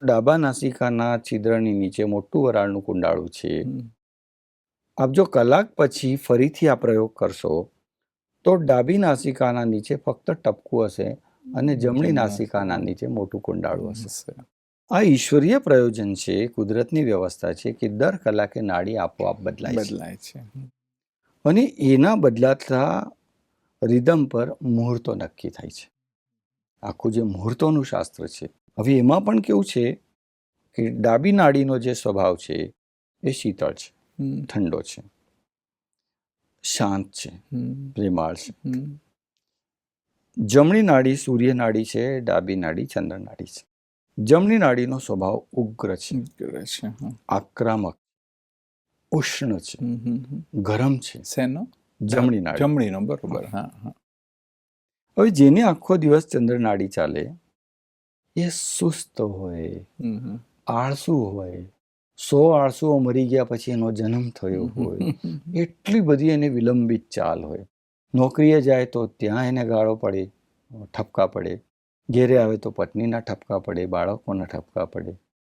ડાબા નાસિકાના છિદ્રની નીચે મોટું વરાળનું કુંડાળું છે. આપ જો કલાક પછી ફરીથી આ પ્રયોગ કરશો તો ડાબી નાસિકાના નીચે ફક્ત ટપકું હશે અને જમણી નાસિકાના નીચે મોટું કુંડાળું હશે. આ ઈશ્વરીય પ્રયોજન છે, કુદરતની વ્યવસ્થા છે કે દર કલાકે નાડી આપોઆપ બદલાય છે અને એના બદલાતા રિધમ પર મુહૂર્તો નક્કી થાય છે. આખું જે મુહૂર્તોનું શાસ્ત્ર છે. હવે એમાં પણ કેવું છે કે ડાબી નાડીનો જે સ્વભાવ છે એ શીતળ છે, ઠંડો છે, શાંત છે, પ્રેમાળ છે. જમણી નાડી સૂર્ય નાડી છે, ડાબી નાડી ચંદ્ર નાડી છે. જમણી નાડીનો સ્વભાવ ઉગ્ર છે, આક્રમક, ઉષ્ણ છે, ગરમ છે. શેનો? જમણી નાડી. જમણીનો, બરોબર. હા. હવે જેને આખો દિવસ ચંદ્ર નાડી ચાલે એ સુસ્ત હોય, આળસુ હોય, 100 આળસુઓ મરી ગયા પછી એનો જન્મ થયો હોય, એટલી બધી એને વિલંબિત ચાલ હોય. નોકરીએ જાય તો ત્યાં એને ગાળો પડે, ઠપકા પડે. ઘેરે આવે તો પત્નીના ઠપકા પડે, બાળકોના ઠપકા પડે.